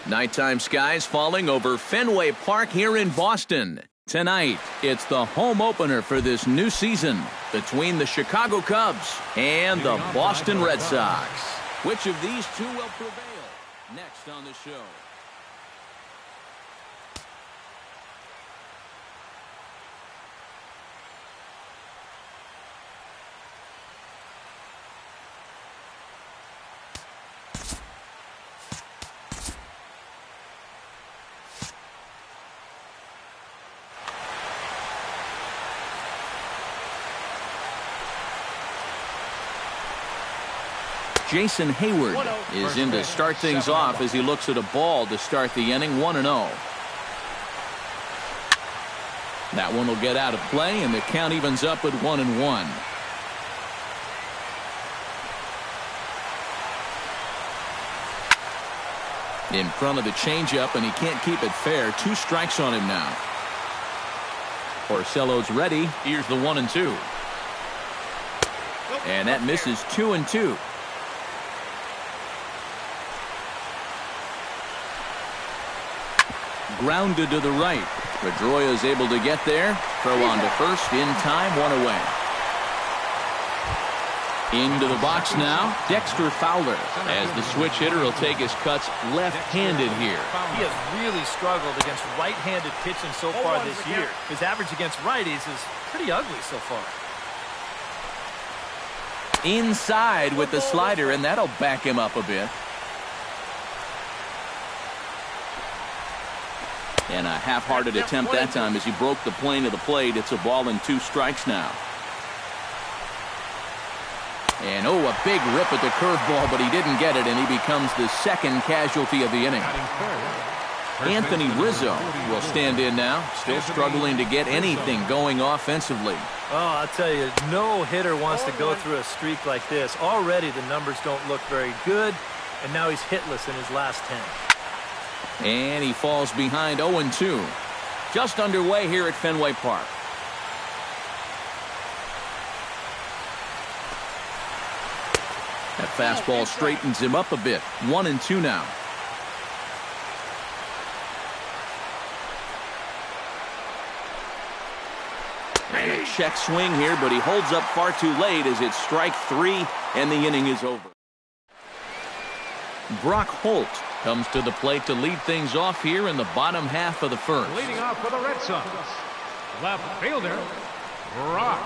Nighttime skies falling over Fenway Park here in Boston. Tonight, it's the home opener for this new season between the Chicago Cubs and the Boston Red Sox. Which of these two will prevail? Next on the show. Jason Hayward is in to start things off as he looks at a ball to start the inning, 1-0. That one will get out of play, and the count evens up at 1-1. In front of the changeup, and he can't keep it fair. 2 strikes on him now. Porcello's ready. Here's the 1-2. And that misses 2-2. Grounded to the right. Pedroia is able to get there. Throw on to first. In time, 1 away. Into the box now, Dexter Fowler, as the switch hitter will take his cuts left-handed here. He has really struggled against right-handed pitching so far this year. His average against righties is pretty ugly so far. Inside with the slider, and that'll back him up a bit. And a half-hearted attempt that time as he broke the plane of the plate. It's a ball and 2 strikes now. And oh, a big rip at the curveball, but he didn't get it, and he becomes the second casualty of the inning. Anthony Rizzo will stand in now, still struggling to get anything going offensively. Oh, I'll tell you, no hitter wants to go through a streak like this. Already the numbers don't look very good, and now he's hitless in his last 10. And he falls behind 0-2. Just underway here at Fenway Park. That fastball straightens him up a bit. 1-2 now. And a check swing here, but he holds up far too late as it's strike 3, and the inning is over. Brock Holt comes to the plate to lead things off here in the bottom half of the first. Leading off for the Red Sox, left fielder, Brock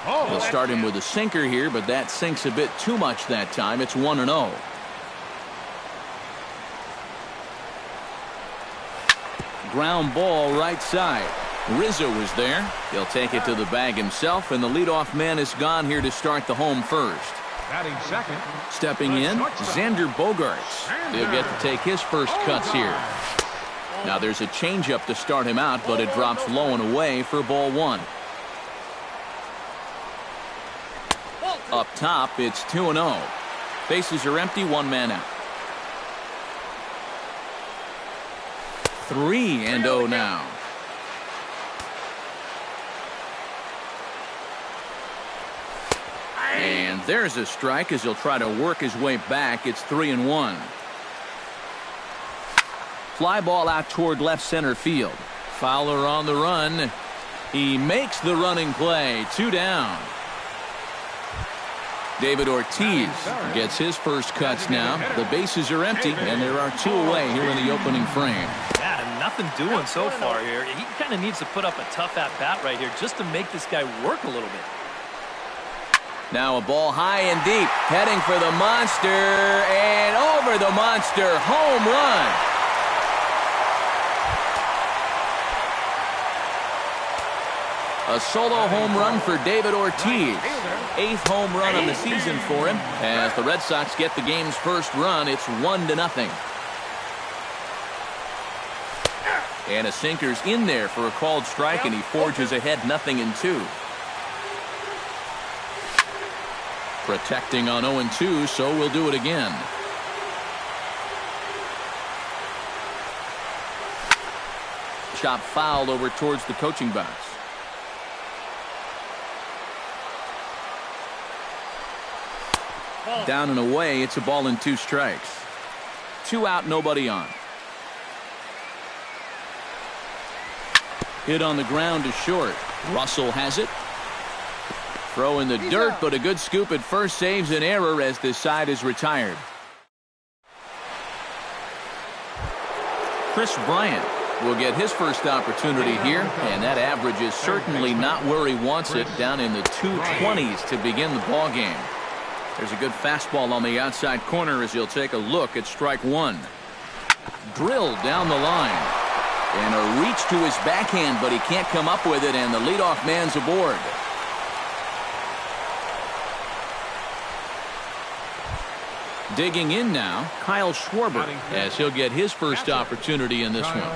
Holt. They'll start him with a sinker here, but that sinks a bit too much that time. It's 1-0. Ground ball right side. Rizzo is there. He'll take it to the bag himself, and the leadoff man is gone here to start the home first. Batting second. Stepping in, Xander Bogaerts. He'll get to take his first cuts here. Now there's a changeup to start him out, but it drops low and away for ball 1. Up top, it's 2-0. Bases are empty, 1 man out. 3-0 now. And there's a strike as he'll try to work his way back. It's 3-1. Fly ball out toward left center field. Fowler on the run. He makes the running play. 2 down. David Ortiz gets his first cuts now. The bases are empty, and there are 2 away here in the opening frame. Yeah, nothing doing so far here. He kind of needs to put up a tough at-bat right here just to make this guy work a little bit. Now a ball high and deep, heading for the monster, and over the monster, home run. A solo home run for David Ortiz. 8th home run of the season for him. As the Red Sox get the game's first run, it's 1-0. And a sinker's in there for a called strike, and he forges ahead 0-2. Protecting on 0-2, so we'll do it again. Chop fouled over towards the coaching box. Down and away, it's a ball and 2 strikes. 2 out, nobody on. Hit on the ground is short. Russell has it. Throw in the dirt, but a good scoop at first saves an error as this side is retired. Chris Bryant will get his first opportunity here, and that average is certainly not where he wants it, down in the 220s to begin the ball game. There's a good fastball on the outside corner as he'll take a look at strike one. Drilled down the line. And a reach to his backhand, but he can't come up with it, and the leadoff man's aboard. Digging in now, Kyle Schwarber, as he'll get his first opportunity in this one.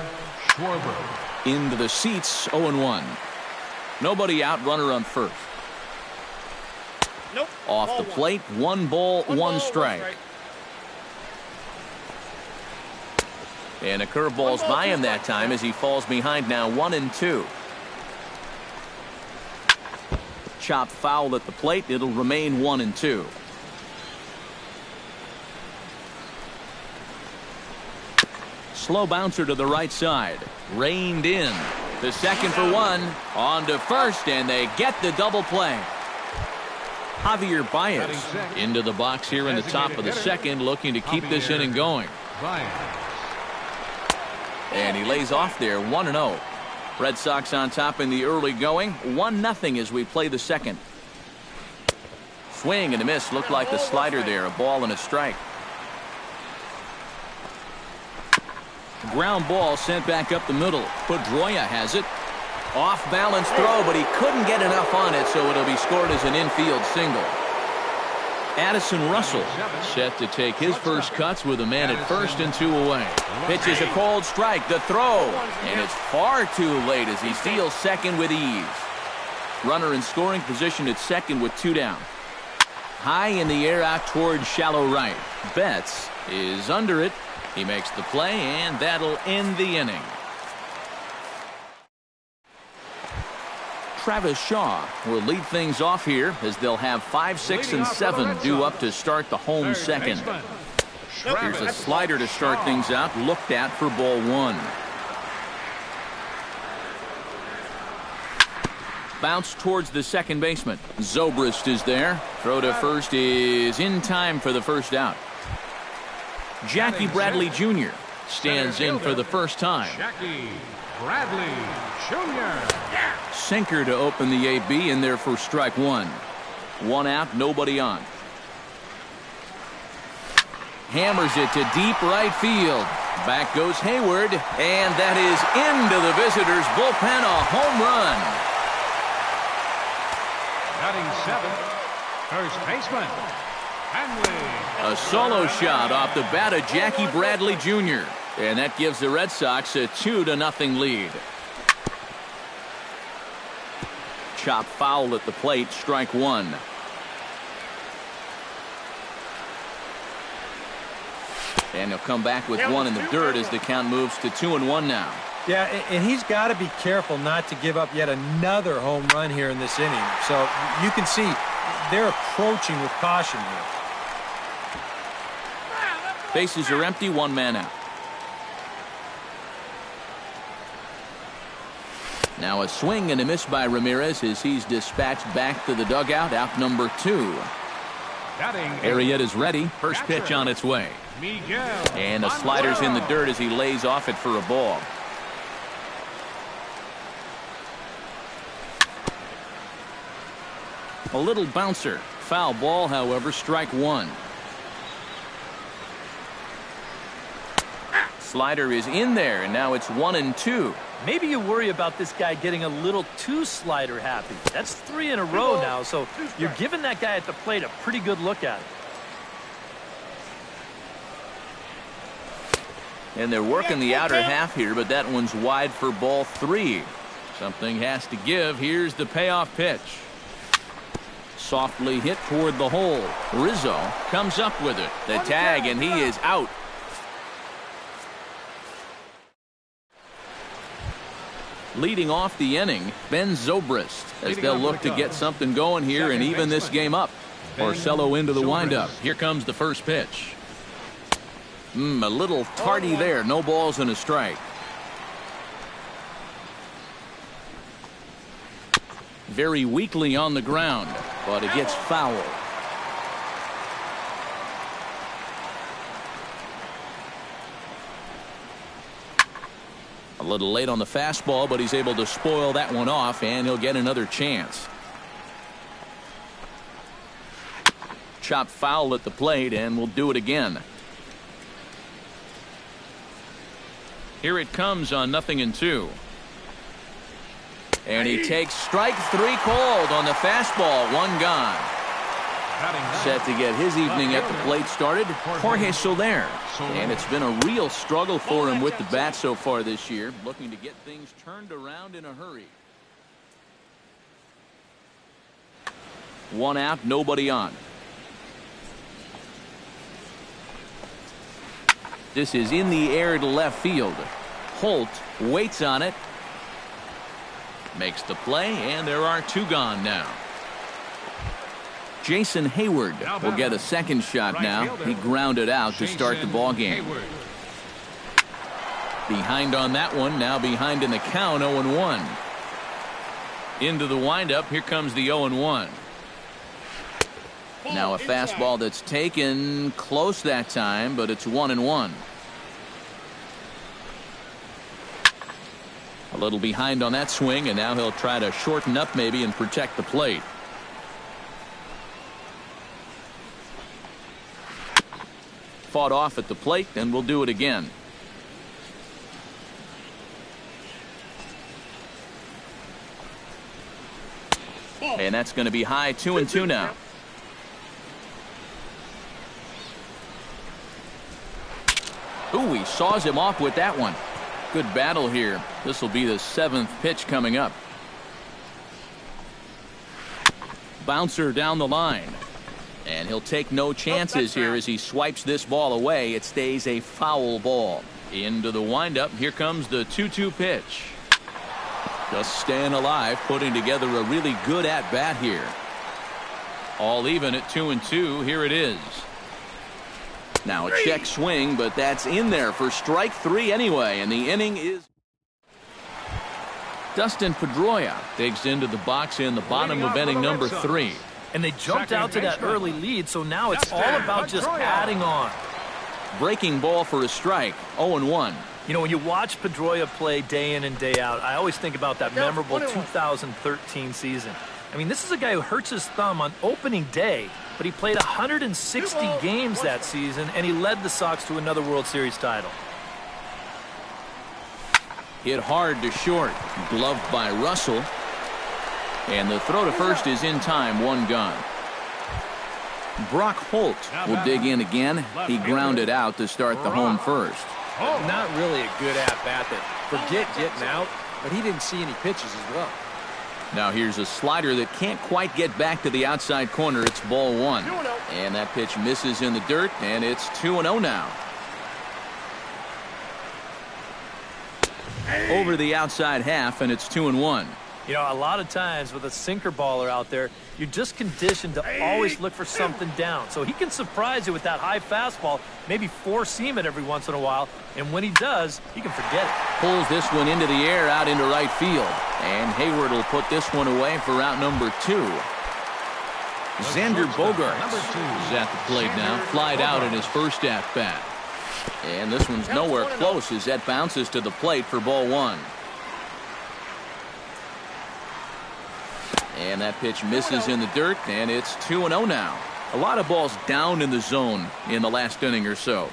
Into the seats, 0-1. Nobody out, runner on first. Nope. Off the plate, 1 ball, 1 strike. And a curveball's by him that time as he falls behind now, 1-2. Chop foul at the plate. It'll remain 1-2. Slow bouncer to the right side. Reined in. The second for 1. On to first, and they get the double play. Javier Baez into the box here in the top of the second, looking to keep this inning going. And he lays off there, 1-0. Red Sox on top in the early going, 1-0 as we play the second. Swing and a miss. Looked like the slider there, a ball and a strike. Ground ball sent back up the middle. Pedroia has it. Off balance throw, but he couldn't get enough on it, so it'll be scored as an infield single. Addison Russell set to take his first cuts with a man at first and 2 away. Pitches a cold strike, the throw, and it's far too late as he steals second with ease. Runner in scoring position at second with 2 down. High in the air out toward shallow right. Betts is under it. He makes the play, and that'll end the inning. Travis Shaw will lead things off here as they'll have 5, 6, and 7 due up to start the home second. Here's a slider to start things out, looked at for ball 1. Bounce towards the second baseman. Zobrist is there. Throw to first is in time for the first out. Jackie Bradley Jr. stands in for the first time. Jackie Bradley Jr. Sinker to open the AB in there for strike 1. 1 out, nobody on. Hammers it to deep right field. Back goes Hayward, and that is into the visitors' bullpen, a home run. Batting 7th, first baseman, Hanley. A solo shot off the bat of Jackie Bradley Jr. And that gives the Red Sox a 2-0 lead. Chop foul at the plate, strike 1. And he'll come back with 1 in the dirt as the count moves to 2-1 now. Yeah, and he's got to be careful not to give up yet another home run here in this inning. So you can see they're approaching with caution here. Bases are empty, 1 man out. Now a swing and a miss by Ramirez as he's dispatched back to the dugout, out number 2. Arrieta's ready. First pitch on its way. And a slider's in the dirt as he lays off it for a ball. A little bouncer. Foul ball, however, strike 1. Slider is in there, and now it's 1-2. Maybe you worry about this guy getting a little too slider happy. That's 3 in a row now, so you're giving that guy at the plate a pretty good look at it. And they're working the outer half here, but that one's wide for ball 3. Something has to give. Here's the payoff pitch. Softly hit toward the hole. Rizzo comes up with it. The tag, and he is out. Leading off the inning, Ben Zobrist, as they'll look to get something going here and even this game up. Porcello into the windup. Here comes the first pitch. A little tardy there. No balls and a strike. very weakly on the ground, but it gets fouled. A little late on the fastball, but he's able to spoil that one off, and he'll get another chance. Chop foul at the plate, and we'll do it again. Here it comes on 0-2. And he takes strike 3 called on the fastball. 1 gone. Set to get his evening at the plate started, Jorge Soler. And it's been a real struggle for him with the bat so far this year, looking to get things turned around in a hurry. 1 out, nobody on. This is in the air to left field. Holt waits on it. Makes the play, and there are 2 gone now. Jason Hayward will get a second shot now. He grounded out to start the ball game. Behind on that one, now behind in the count, 0-1. Into the windup, here comes the 0-1. Now a fastball that's taken close that time, but it's 1-1. A little behind on that swing, and now he'll try to shorten up maybe and protect the plate. Fought off at the plate, and we'll do it again. And that's going to be high, 2-2 now. Ooh, he saws him off with that one. Good battle here. This will be the 7th pitch coming up. Bouncer down the line. And he'll take no chances here as he swipes this ball away. It stays a foul ball. Into the windup. Here comes the 2-2 pitch. Just staying alive, putting together a really good at-bat here. All even at 2-2. Here it is. Now a check swing, but that's in there for strike 3 anyway, and the inning is. Dustin Pedroia digs into the box in the bottom of inning number 3. And they jumped out to that early lead, so now it's all about just adding on. Breaking ball for a strike, 0-1. You know, when you watch Pedroia play day in and day out, I always think about that memorable 2013 season. I mean, this is a guy who hurts his thumb on opening day, but he played 160 games that season, and he led the Sox to another World Series title. Hit hard to short, gloved by Russell. And the throw to first is in time, 1 gone. Brock Holt will dig in again. He grounded out to start the home first. Not really a good at-bat that forget getting out, but he didn't see any pitches as well. Now here's a slider that can't quite get back to the outside corner. It's ball 1. And that pitch misses in the dirt, and it's 2-0 now. Over the outside half, and it's 2-1. You know, a lot of times with a sinker baller out there, you're just conditioned to always look for something down. So he can surprise you with that high fastball, maybe four-seam it every once in a while, and when he does, he can forget it. Pulls this one into the air out into right field, and Hayward will put this one away for out number 2. Xander Bogaerts is at the plate now, flied out in his first at-bat. And this one's nowhere close as that bounces to the plate for ball 1. And that pitch misses in the dirt, and it's 2-0 now. A lot of balls down in the zone in the last inning or so.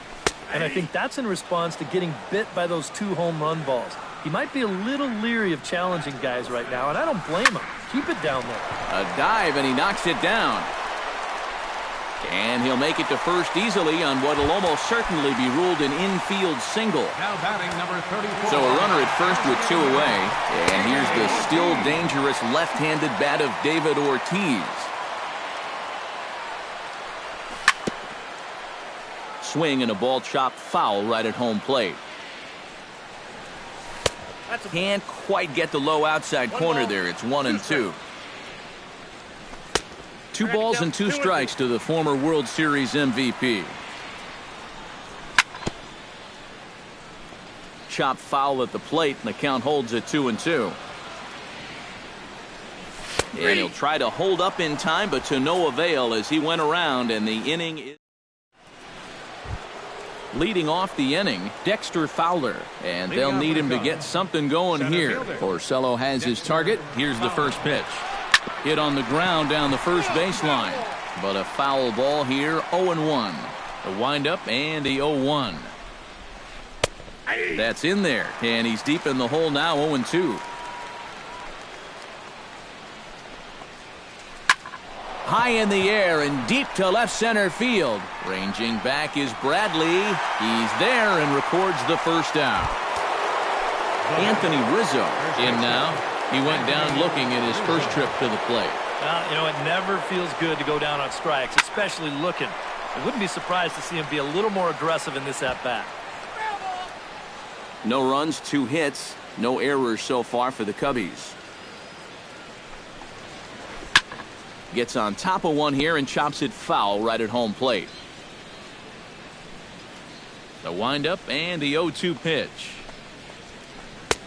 And I think that's in response to getting bit by those 2 home run balls. He might be a little leery of challenging guys right now, and I don't blame him. Keep it down there. A dive, and he knocks it down. And he'll make it to first easily on what will almost certainly be ruled an infield single. Now batting number 34. So a runner at first with 2 away. And here's the still dangerous left-handed bat of David Ortiz. Swing and a ball chopped foul right at home plate. Can't quite get the low outside corner there. It's 1-2. 2 balls and 2 strikes to the former World Series MVP. Chop foul at the plate, and the count holds at 2-2. And he'll try to hold up in time, but to no avail as he went around, and the inning is... Leading off the inning, Dexter Fowler, and they'll need him to get something going here. Porcello has his target. Here's the first pitch. Hit on the ground down the first baseline, but a foul ball here, 0-1. The windup and the 0-1. That's in there, and he's deep in the hole now, 0-2. High in the air and deep to left center field. Ranging back is Bradley. He's there and records the first out. Anthony Rizzo in now. He went down looking at his first trip to the plate. You know, it never feels good to go down on strikes, especially looking. I wouldn't be surprised to see him be a little more aggressive in this at-bat. No runs, 2 hits, no errors so far for the Cubbies. Gets on top of one here and chops it foul right at home plate. The windup and the 0-2 pitch.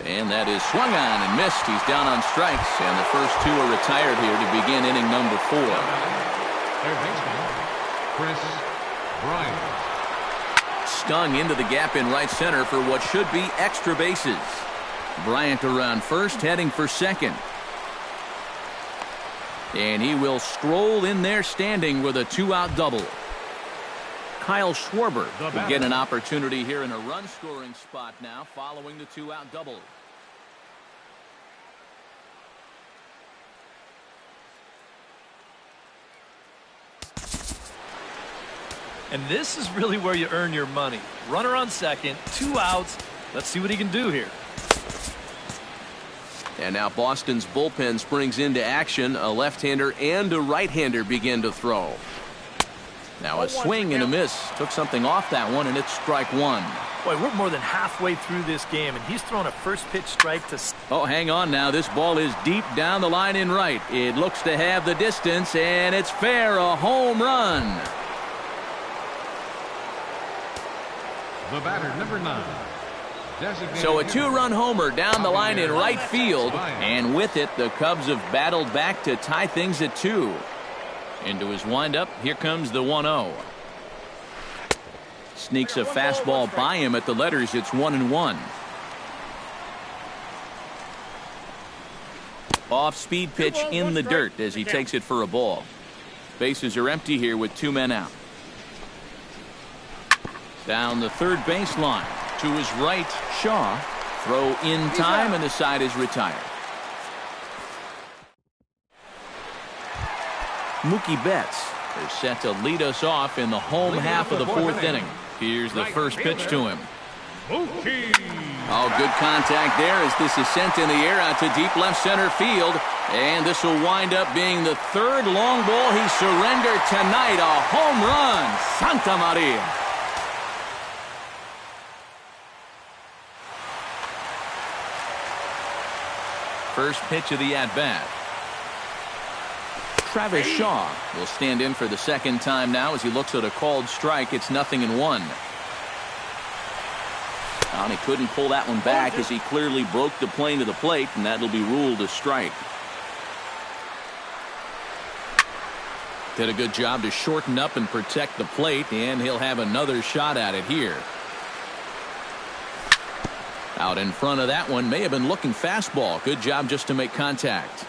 And that is swung on and missed. He's down on strikes, and the first 2 are retired here to begin inning number 4. Third baseman, Chris Bryant. Stung into the gap in right center for what should be extra bases. Bryant around first, heading for second. And he will stroll in there standing with a 2-out double. Kyle Schwarber will get an opportunity here in a run-scoring spot now following the 2-out double. And this is really where you earn your money. Runner on second, 2 outs. Let's see what he can do here. And now Boston's bullpen springs into action. A left-hander and a right-hander begin to throw. Now a swing and a miss. Took something off that one, and it's strike 1. Boy, we're more than halfway through this game, and he's thrown a first-pitch strike to... Oh, hang on now. This ball is deep down the line in right. It looks to have the distance, and it's fair. A home run. The batter, number 9. So a 2-run homer down the line in right field, and with it, the Cubs have battled back to tie things at 2. Into his windup, here comes the 1-0. Sneaks a fastball by him at the letters. It's 1-1. Off-speed pitch in the dirt as he takes it for a ball. Bases are empty here with 2 men out. Down the third baseline. To his right, Shaw. Throw in time, and the side is retired. Mookie Betts is set to lead us off in the home half of the 4th inning. Here's the first pitch to him. Mookie. Oh, good contact there as this is sent in the air out to deep left center field. And this will wind up being the 3rd long ball he surrendered tonight. A home run. Santa Maria. First pitch of the at-bat. Travis Shaw will stand in for the 2nd time now as he looks at a called strike. It's 0-1. And he couldn't pull that one back as he clearly broke the plane to the plate, and that'll be ruled a strike. Did a good job to shorten up and protect the plate, and he'll have another shot at it here. Out in front of that one, may have been looking fastball. Good job just to make contact.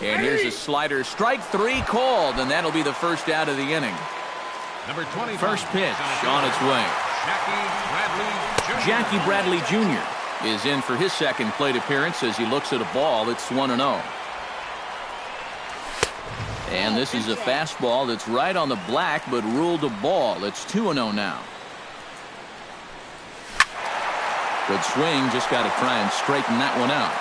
And here's a slider. Strike 3 called, and that'll be the first out of the inning. Number 20. First pitch on its way. Jackie Bradley Jr. is in for his 2nd plate appearance as he looks at a ball that's 1-0. And this is a fastball that's right on the black but ruled a ball. It's 2-0 now. Good swing, just got to try and straighten that one out.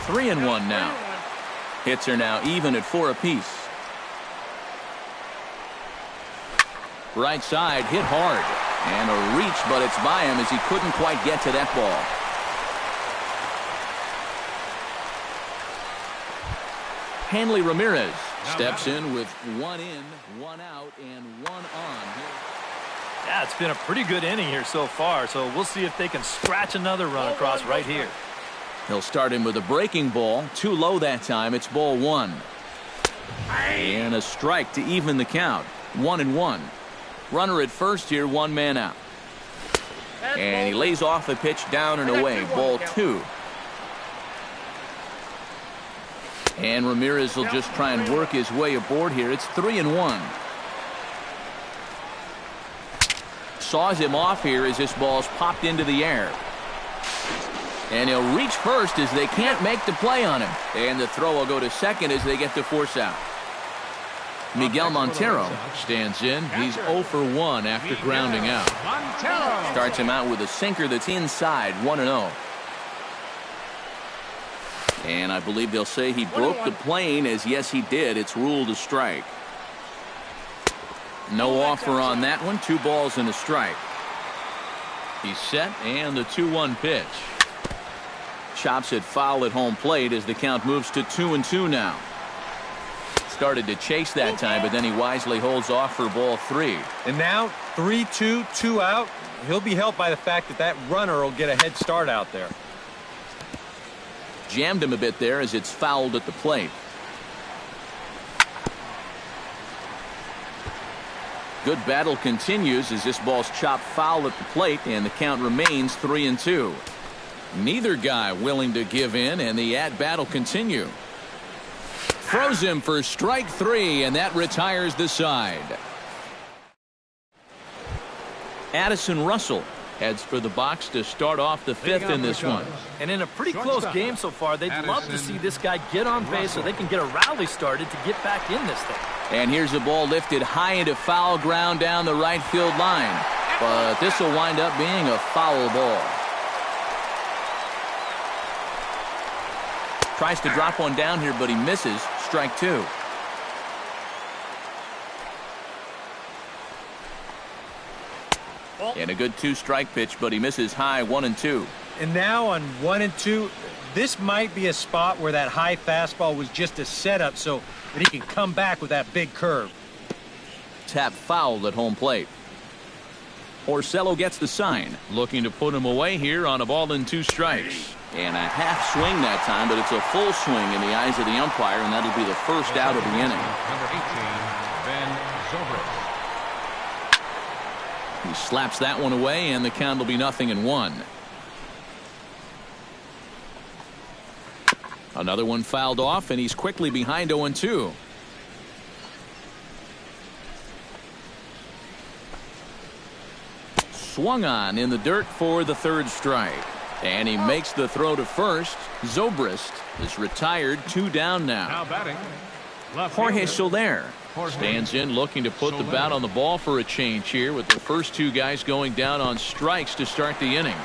3-1 now. Hits are now even at 4 apiece. Right side hit hard. And a reach, but it's by him as he couldn't quite get to that ball. Hanley Ramirez steps in with 1 in, 1 out, and 1 on. Yeah, it's been a pretty good inning here so far, so we'll see if they can scratch another run across right here. He'll start him with a breaking ball. Too low that time. It's ball 1. And a strike to even the count. 1-1. Runner at first here, 1 man out. And he lays off the pitch down and away. Ball 2. And Ramirez will just try and work his way aboard here. It's 3-1. Saws him off here as this ball's popped into the air. And he'll reach first as they can't make the play on him. And the throw will go to second as they get the force out. Miguel Montero stands in. He's 0 for 1 after grounding out. Starts him out with a sinker that's inside, 1-0. And I believe they'll say he broke the plane, as yes he did. It's ruled a strike. No offer on that one. 2 balls and a strike. He's set, and the 2-1 pitch. Chops it foul at home plate as the count moves to 2-2 now. Started to chase that time, but then he wisely holds off for ball 3. And now 3-2, 2 out. He'll be helped by the fact that that runner will get a head start out there. Jammed him a bit there as it's fouled at the plate. Good battle continues as this ball's chopped foul at the plate, and the count remains 3-2. Neither guy willing to give in, and the at-bat will continue. Throws him for strike 3, and that retires the side. Addison Russell heads for the box to start off the 5th in this one. And in a pretty close game so far, they'd love to see this guy get on base so they can get a rally started to get back in this thing. And here's a ball lifted high into foul ground down the right field line. But this will wind up being a foul ball. Tries to drop one down here, but he misses. Strike 2. And a good 2-strike pitch, but he misses high, 1-2. And now on 1-2, this might be a spot where that high fastball was just a setup so that he can come back with that big curve. Tap fouled at home plate. Orsello gets the sign, looking to put him away here on a ball and 2 strikes. And a half swing that time, but it's a full swing in the eyes of the umpire, and that'll be the first out of the inning. Number 18, Ben Zobrist. He slaps that one away, and the count will be 0-1. Another one fouled off, and he's quickly behind 0-2. Swung on in the dirt for the 3rd strike. And he makes the throw to first. Zobrist is retired, 2 down now. Now batting, Jorge Soler stands in, looking to put the bat on the ball for a change here, with the first 2 guys going down on strikes to start the inning.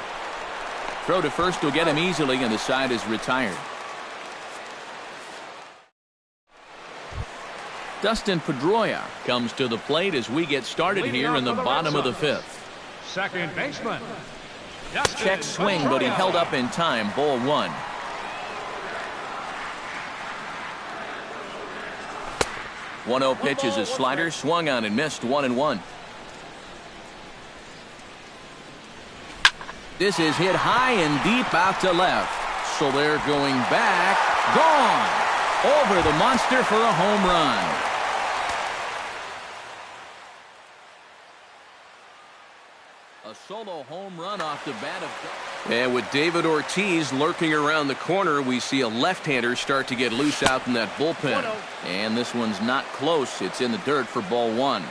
Throw to first will get him easily, and the side is retired. Dustin Pedroia comes to the plate as we get started here in the bottom of the 5th. second baseman. Check swing, but he held up in time. Ball 1. One-0 pitch is a slider, swung on and missed. 1-1. This is hit high and deep out to left. So they're going back. Gone over the monster for a home run. A solo home run off the bat of... And with David Ortiz lurking around the corner, we see a left-hander start to get loose out in that bullpen. And this one's not close. It's in the dirt for ball 1.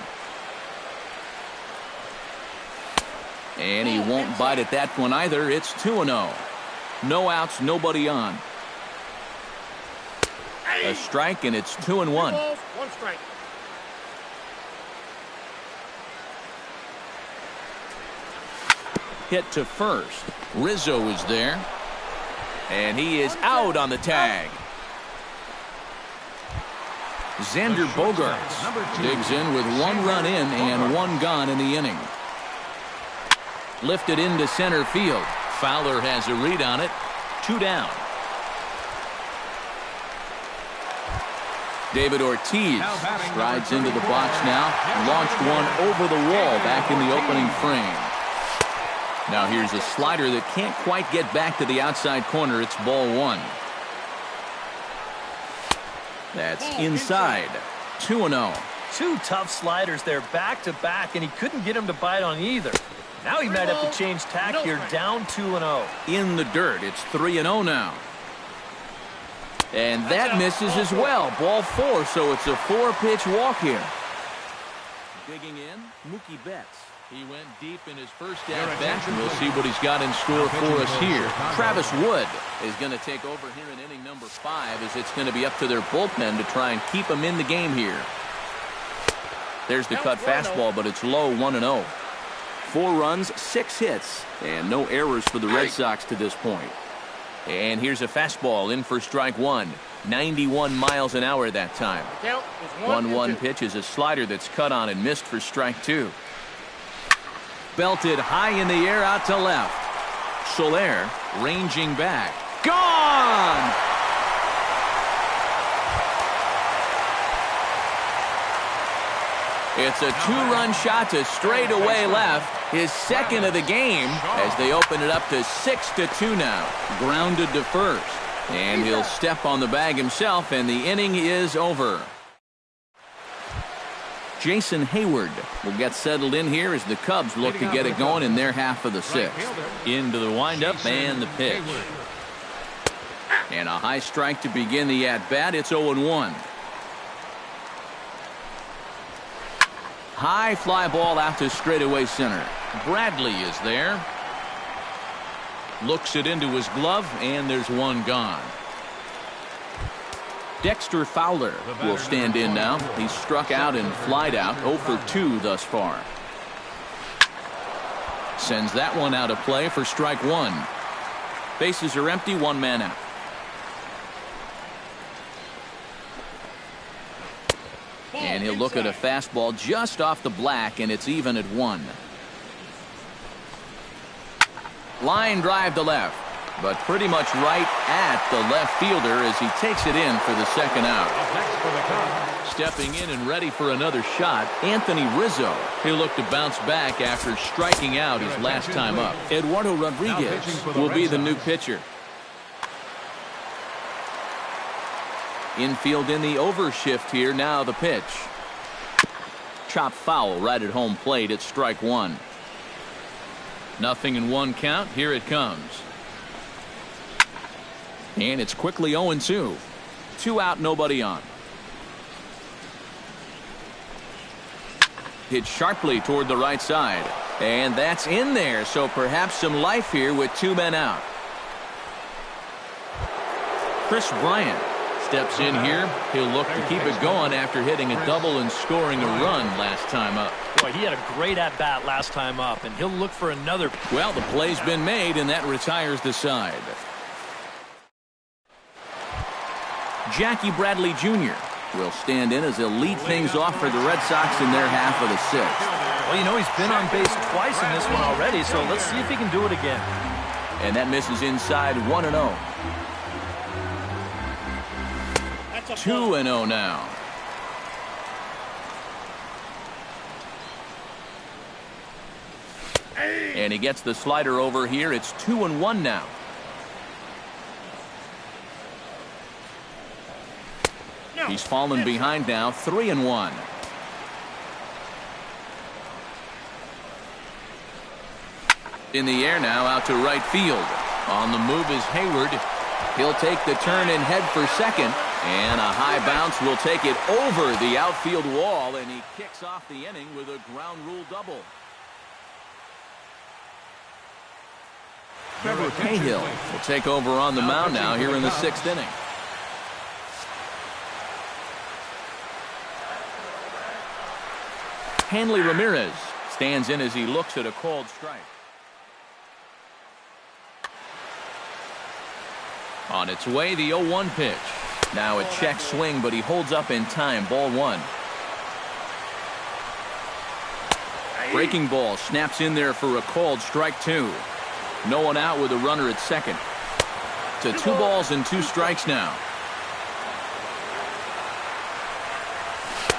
And he won't bite at that one either. It's 2-0. No outs, nobody on. A strike, and it's 2-1. 1 strike. Hit to first. Rizzo is there. And he is out on the tag. Xander Bogaerts digs in with 1 run in and 1 gone in the inning. Lifted into center field. Fowler has a read on it. 2 down. David Ortiz strides into the box now, launched one over the wall back in the opening frame. Now here's a slider that can't quite get back to the outside corner. It's ball one. That's inside. 2-0. Two tough sliders there back-to-back, and he couldn't get him to bite on either. Now he might have to change tack here, down 2-0. In the dirt, it's 3-0 now. And that misses as well. Ball four, so it's a 4-pitch walk here. Digging in, Mookie Betts. He went deep in his first at-bat, and we'll see what he's got in store for us here. Travis Wood is going to take over here in inning number 5, as it's going to be up to their bullpen to try and keep him in the game here. There's the cut fastball, but it's low, 1-0. 4 runs, 6 hits, and no errors for the Red Sox to this point. And here's a fastball in for strike one. 91 miles an hour that time. 1-1 pitch is a slider that's cut on and missed for strike 2. Belted high in the air out to left. Soler ranging back. Gone! It's a 2-run shot to straightaway left. His second of the game as they open it up to 6-2 now. Grounded to first. And he'll step on the bag himself, and the inning is over. Jason Hayward will get settled in here as the Cubs look to get it going in their half of the 6th. Into the windup and the pitch. And a high strike to begin the at-bat. It's 0-1. High fly ball out to straightaway center. Bradley is there. Looks it into his glove, and there's one gone. Dexter Fowler will stand in now. He's struck out and flied out, 0 for 2 thus far. Sends that one out of play for strike 1. Bases are empty, 1 man out. And he'll look at a fastball just off the black, and it's even at 1. Line drive to left, but pretty much right at the left fielder as he takes it in for the second out. Stepping in and ready for another shot, Anthony Rizzo. He'll look to bounce back after striking out his last time up. Eduardo Rodriguez will be the new pitcher. Infield in the overshift here. Now the pitch. Chop foul right at home plate at strike 1. 0-1 count. Here it comes. And it's quickly 0-2. 2 out, nobody on. Hit sharply toward the right side. And that's in there, so perhaps some life here with 2 men out. Chris Bryant steps in here. He'll look to keep it going after hitting a double and scoring a run last time up. Boy, he had a great at-bat last time up, and he'll look for another. Well, the play's been made, and that retires the side. Jackie Bradley Jr. will stand in as he'll lead things off for the Red Sox in their half of the 6th. Well, you know, he's been on base twice in this one already, so let's see if he can do it again. And that misses inside, 1-0. 2-0 now. And he gets the slider over here. It's 2-1 now. He's fallen behind now, 3-1. In the air now, out to right field. On the move is Hayward. He'll take the turn and head for second. And a high bounce will take it over the outfield wall, and he kicks off the inning with a ground rule double. Trevor Cahill will take over on the mound now here in the 6th inning. Hanley Ramirez stands in as he looks at a called strike. On its way, the 0-1 pitch. Now a check swing, but he holds up in time. Ball 1. Breaking ball snaps in there for a called strike 2. No one out with a runner at second. To 2 balls and 2 strikes now.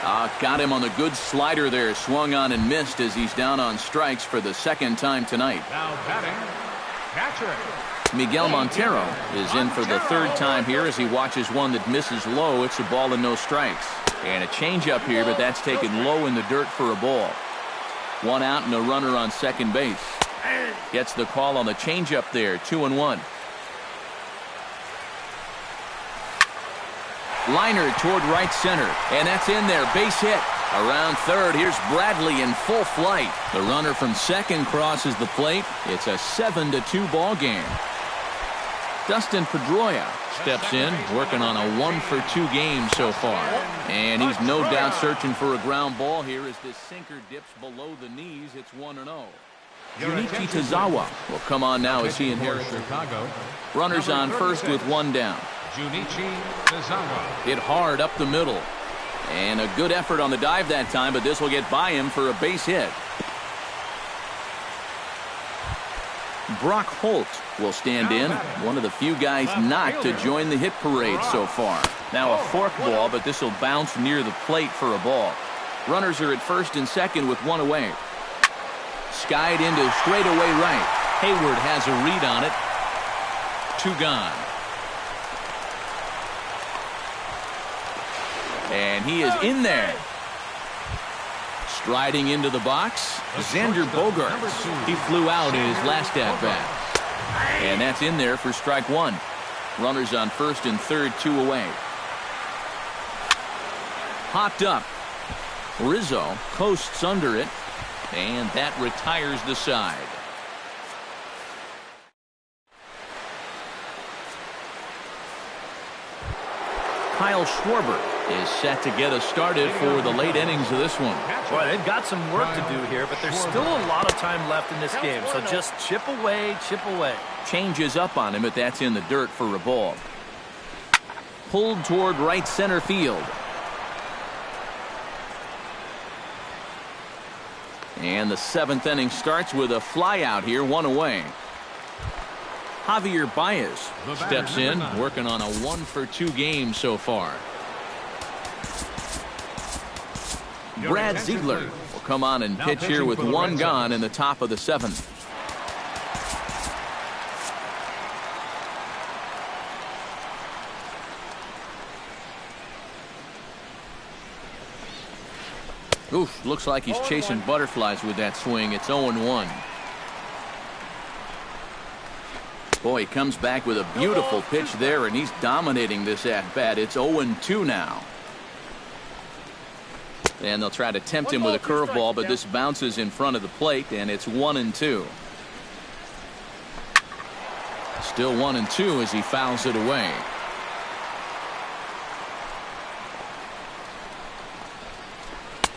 Got him on the good slider there. Swung on and missed as he's down on strikes for the second time tonight. Now batting, catcher. Miguel Montero is in for the third time here as he watches one that misses low. It's a ball and no strikes. And a changeup here, but that's taken low in the dirt for a ball. One out and a runner on second base. Gets the call on the changeup there. 2-1. Liner toward right center, and that's in there. Base hit. Around third, here's Bradley in full flight. The runner from second crosses the plate. It's a 7-2 ball game. Dustin Pedroia steps in, working on a 1-for-2 game so far. And he's no doubt searching for a ground ball here as this sinker dips below the knees. It's 1-0. Junichi Tazawa will come on now as he inherits Chicago. runners on first with one down. Junichi Tazawa. Hit hard up the middle. And a good effort on the dive that time, but this will get by him for a base hit. Brock Holt will stand in, one of the few guys not to join the hit parade so far. Now a fork ball, but this will bounce near the plate for a ball. Runners are at first and second with one away. Skied into straightaway right. Hayward has a read on it. 2 gone. And he is in there. Striding into the box, Xander Bogaerts. He flew out in his last at-bat. And that's in there for strike 1. Runners on first and third, 2 away. Popped up. Rizzo coasts under it, and that retires the side. Kyle Schwarber is set to get us started for the late innings of this one. Boy, they've got some work to do here, but there's still a lot of time left in this game, so just chip away, chip away. Changes up on him, but that's in the dirt for a ball. Pulled toward right center field. And the 7th inning starts with a fly out here, 1 away. Javier Baez steps in, working on a 1-for-2 game so far. Brad Ziegler will come on and pitch here with 1 gone in the top of the 7th. Oof, looks like he's chasing butterflies with that swing. It's 0-1. Boy, he comes back with a beautiful pitch there, and he's dominating this at-bat. It's 0-2 now. And they'll try to tempt him with a curveball, but this bounces in front of the plate, and it's 1-2. Still 1-2 as he fouls it away.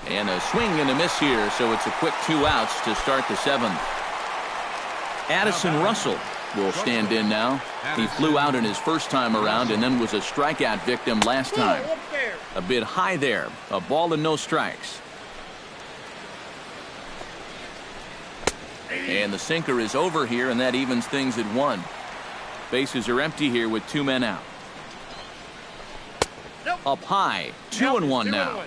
And a swing and a miss here, so it's a quick 2 outs to start the 7th. Addison Russell will stand in now. He flew out in his first time around and then was a strikeout victim last time. A bit high there. A ball and no strikes. And the sinker is over here, and that evens things at 1. Bases are empty here with 2 men out. Up high. 2-1 now.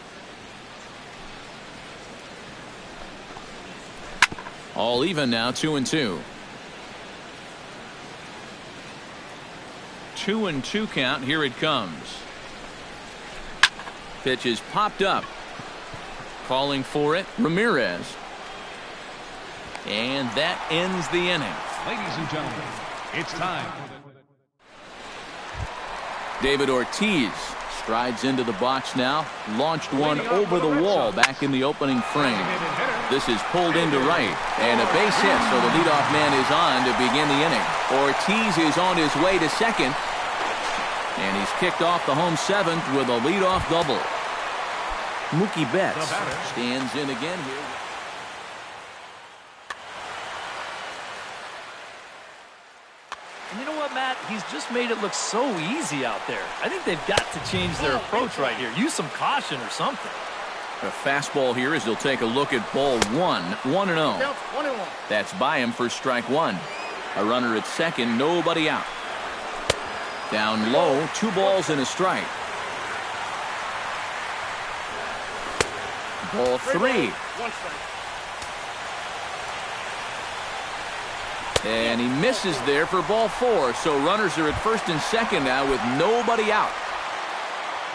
All even now, 2-2. 2-2 count. Here it comes. Pitch is popped up. Calling for it, Ramirez. And that ends the inning. Ladies and gentlemen, it's time. David Ortiz strides into the box now. Launched one over the wall back in the opening frame. This is pulled into right. And a base hit, so the leadoff man is on to begin the inning. Ortiz is on his way to second. And he's kicked off the home 7th with a leadoff double. Mookie Betts stands in again here. And you know what, Matt? He's just made it look so easy out there. I think they've got to change their approach right here. Use some caution or something. A fastball here as he'll take a look at ball 1. 1-0. That's by him for strike 1. A runner at second, nobody out. Down low, 2 balls and a strike. Ball 3. And he misses there for ball 4. So runners are at first and second now with nobody out.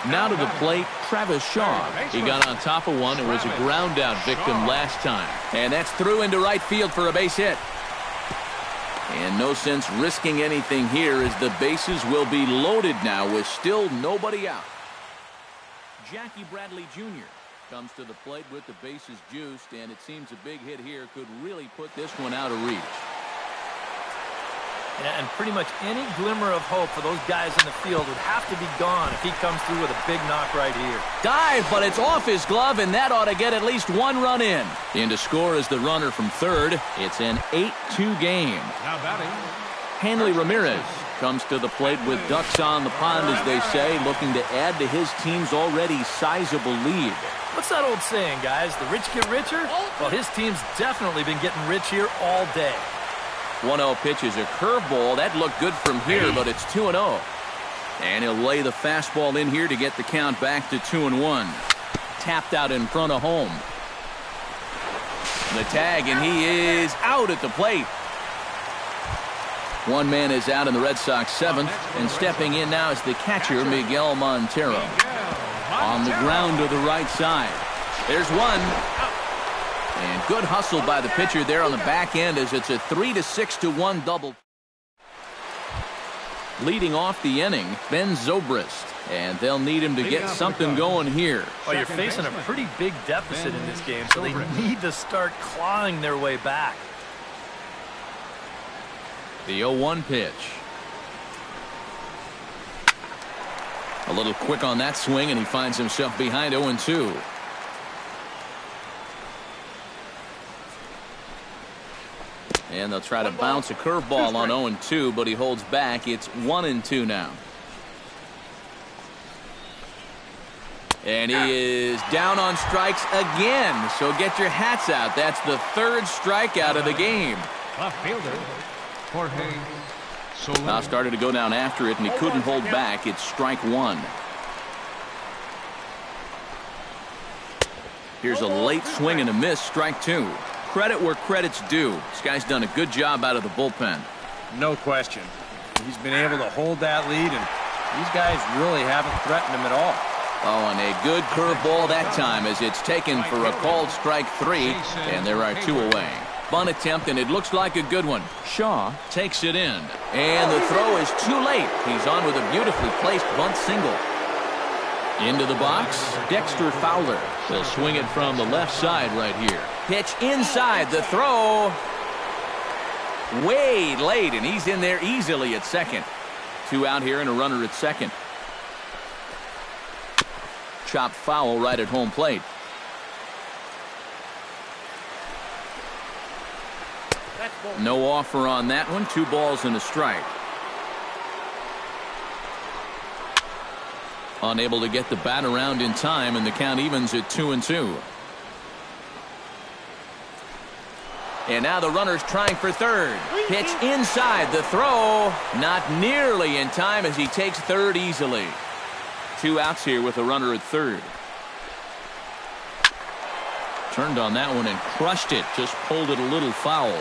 Now to the plate, Travis Shaw. He got on top of one and was a ground out victim last time. And that's through into right field for a base hit. And no sense risking anything here as the bases will be loaded now with still nobody out. Jackie Bradley Jr. comes to the plate with the bases juiced, and it seems a big hit here could really put this one out of reach. And pretty much any glimmer of hope for those guys in the field would have to be gone if he comes through with a big knock right here. Dive, but it's off his glove, and that ought to get at least one run in. In to score is the runner from third. It's an 8-2 game. Now batting, Hanley Ramirez comes to the plate with ducks on the pond, as they say, looking to add to his team's already sizable lead. What's that old saying, guys? The rich get richer? Well, his team's definitely been getting rich here all day. 1-0 pitch is a curveball. That looked good from here, but it's 2-0. And he'll lay the fastball in here to get the count back to 2-1. Tapped out in front of home. The tag, and he is out at the plate. One man is out in the Red Sox seventh, and stepping in now is the catcher, Miguel Montero. On the ground to the right side. There's one. And good hustle by the pitcher there on the back end as it's a 3-6-1 double. Leading off the inning, Ben Zobrist. And they'll need him to get something going here. Well, you're facing a pretty big deficit in this game, so they need to start clawing their way back. The 0-1 pitch. A little quick on that swing, and he finds himself behind 0-2. And they'll try to bounce a curveball on 0-2, but he holds back. It's 1-2 now. And he is down on strikes again. So get your hats out. That's the third strikeout of the game. left fielder, Jorge Soler. Now started to go down after it, and he couldn't hold back. It's strike one. Here's a late swing and a miss, strike two. Credit where credit's due. This guy's done a good job out of the bullpen. No question. He's been able to hold that lead, and these guys really haven't threatened him at all. Oh, and a good curveball that time as it's taken for a called strike three, and there are two away. Bunt attempt, and it looks like a good one. Shaw takes it in, and the throw is too late. He's on with a beautifully placed bunt single. Into the box, Dexter Fowler. They'll swing it from the left side right here. Pitch inside, the throw way late, and he's in there easily at second. Two out here and a runner at second. Chopped foul right at home plate. No offer on that one. 2 balls and a strike. Unable to get the bat around in time, and the count evens at 2-2. And now the runner's trying for third. Pitch inside, the throw not nearly in time as he takes third easily. 2 outs here with a runner at third. Turned on that one and crushed it. Just pulled it a little foul.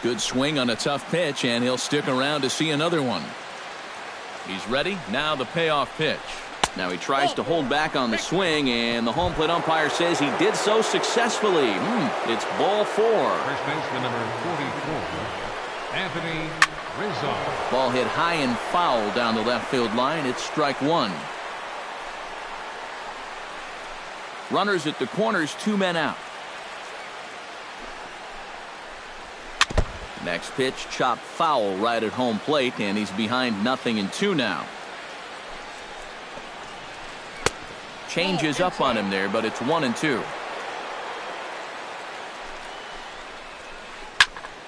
Good swing on a tough pitch, and he'll stick around to see another one. He's ready. Now the payoff pitch. Now he tries to hold back on the swing, and the home plate umpire says he did so successfully. It's ball 4. First baseman number 44, Anthony Rizzo. Ball hit high and foul down the left field line. It's strike one. Runners at the corners, 2 men out. Next pitch, chopped foul right at home plate, and he's behind 0-2 now. Changes up on him there, but it's 1-2.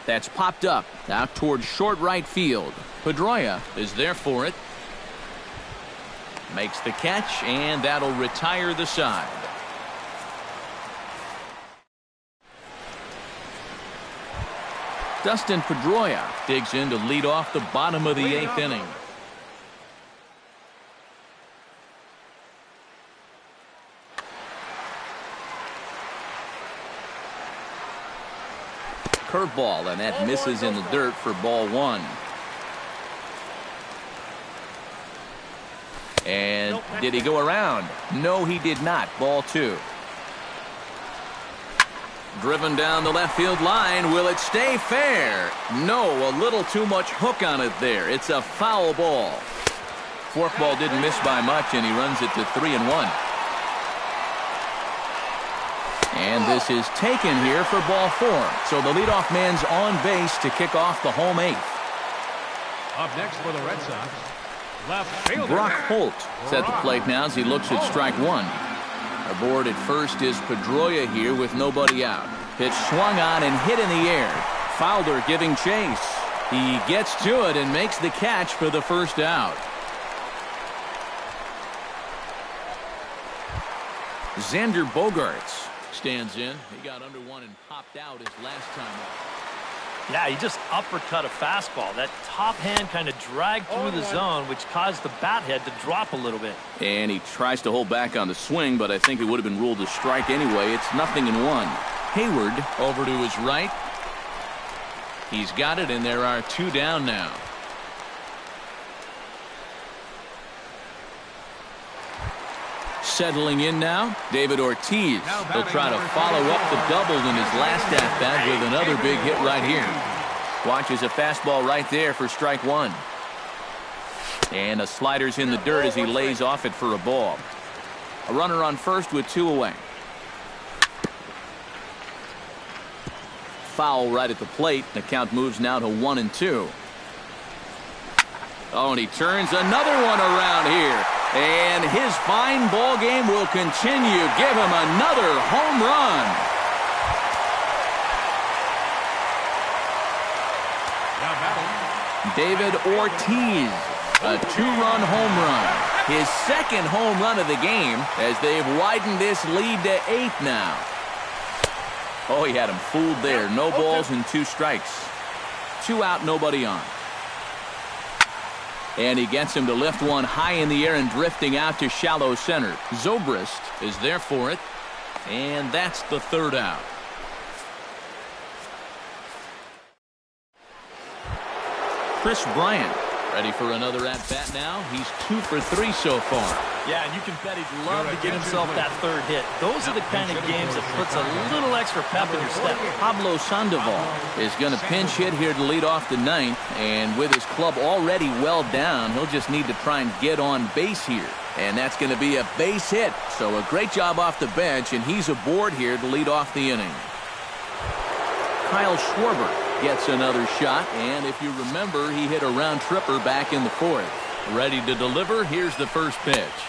That's popped up out towards short right field. Pedroia is there for it. Makes the catch, and that'll retire the side. Dustin Pedroia digs in to lead off the bottom of the 8th inning. curveball, and that misses in the dirt for ball one. And did he go around? No, he did not. Ball two. Driven down the left field line. Will it stay fair? No, a little too much hook on it there. It's a foul ball. Forkball didn't miss by much, and he runs it to 3-1. And this is taken here for ball four. So the leadoff man's on base to kick off the home eighth. Up next for the Red Sox, left fielder Brock Holt is at the plate now as he looks at strike one. Aboard at first is Pedroia here with nobody out. Pitch swung on and hit in the air. Fowler giving chase. He gets to it and makes the catch for the first out. Xander Bogaerts stands in. He got under one and popped out his last time up. Yeah, he just uppercut a fastball. That top hand kind of dragged through the zone, which caused the bat head to drop a little bit. And he tries to hold back on the swing, but I think it would have been ruled a strike anyway. It's 0-1. Hayward over to his right. He's got it, and there are two down now. Settling in now, David Ortiz. He'll try to follow up the double in his last at-bat with another big hit right here. Watches a fastball right there for strike one. And a slider's in the dirt as he lays off it for a ball. A runner on first with two away. Foul right at the plate. The count moves now to 1-2. Oh, and he turns another one around here. And his fine ball game will continue. Give him another home run. David Ortiz, a two-run home run. His second home run of the game as they've widened this lead to 8 now. Oh, he had him fooled there. No balls and 2 strikes. 2 out, nobody on. And he gets him to lift one high in the air and drifting out to shallow center. Zobrist is there for it. And that's the third out. Chris Bryant ready for another at-bat now. He's 2 for 3 so far. Yeah, and you can bet he'd love to get himself that third hit. Those are the kind of games that puts a little extra pep in your step. Pablo Sandoval is going to pinch hit here to lead off the ninth, and with his club already well down, he'll just need to try and get on base here. And that's going to be a base hit. So a great job off the bench, and he's aboard here to lead off the inning. Kyle Schwarber gets another shot, and if you remember, he hit a round tripper back in the 4th. Ready to deliver, here's the first pitch.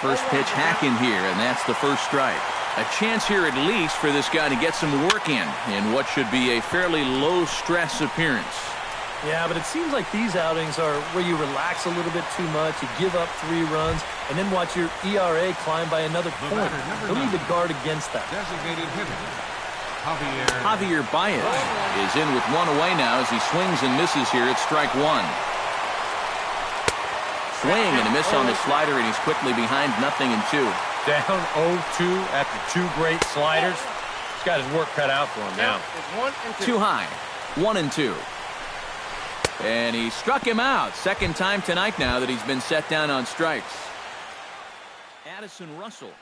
First pitch hacking here, and that's the first strike. A chance here at least for this guy to get some work in what should be a fairly low-stress appearance. Yeah, but it seems like these outings are where you relax a little bit too much, you give up 3 runs, and then watch your ERA climb by another point. You'll need to guard against that. designated hitter, Javier Baez is in with 1 away now as he swings and misses here at strike 1. Swing and a miss on the slider, and he's quickly behind 0-2. Down 0-2 after 2 great sliders. He's got his work cut out for him now. Too high. 1-2. And he struck him out. Second time tonight now that he's been set down on strikes. Addison Russell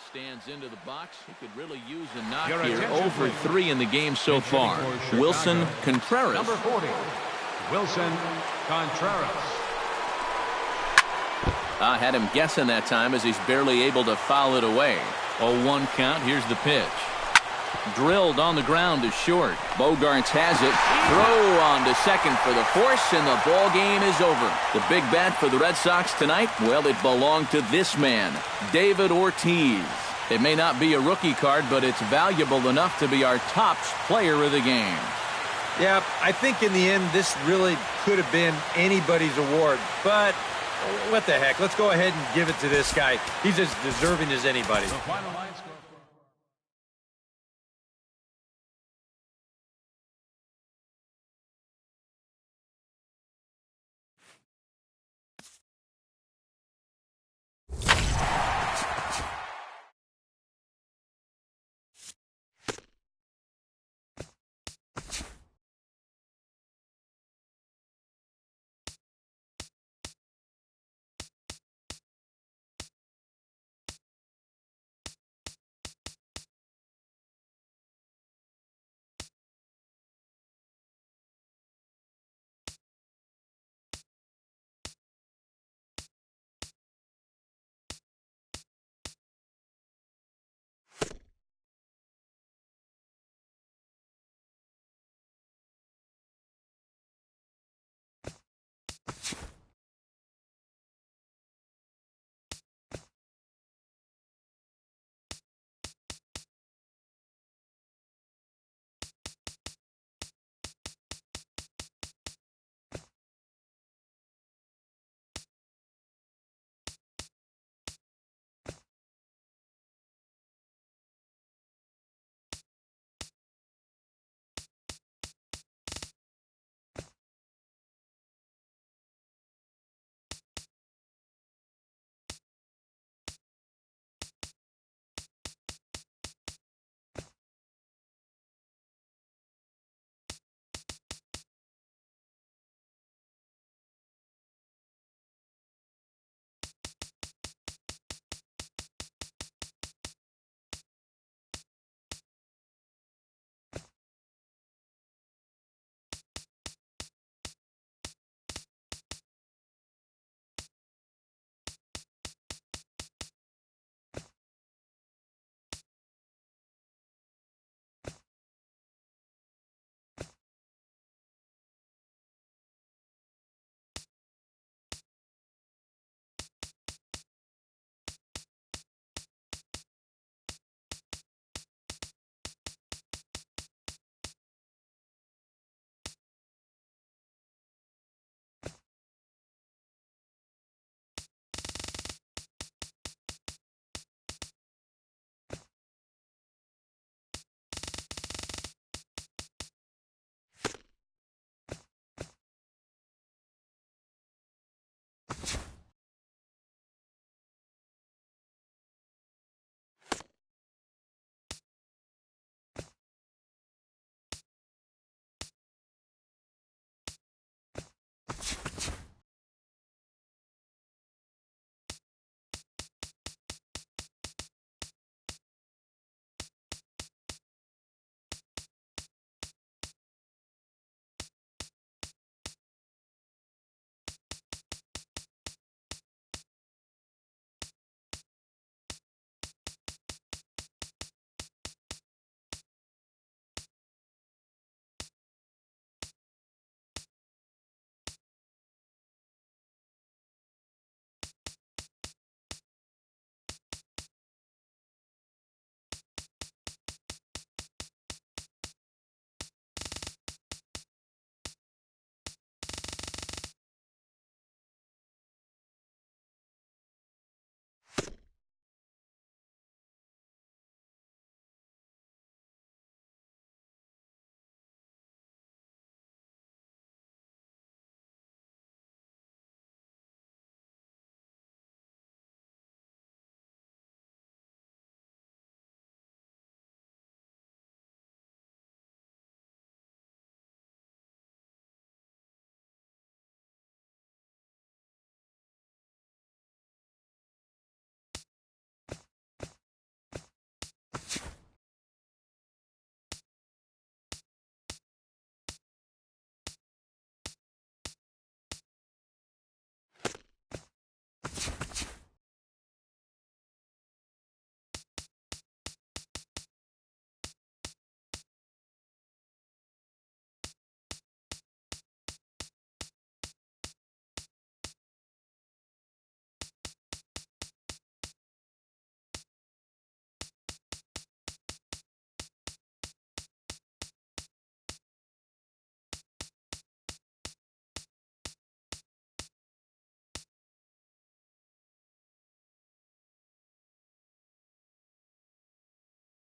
stands into the box. He could really use a knock here. 0 for 3 in the game so far. Wilson Contreras. number 40, Wilson Contreras. I had him guessing that time as he's barely able to foul it away. 0-1 count. Here's the pitch. Drilled on the ground to short. Bogaerts has it. Throw on to second for the force, and the ball game is over. The big bat for the Red Sox tonight, well, it belonged to this man, David Ortiz. It may not be a rookie card, but it's valuable enough to be our top player of the game. Yeah, I think in the end, this really could have been anybody's award, but what the heck? Let's go ahead and give it to this guy. He's as deserving as anybody. The final line score.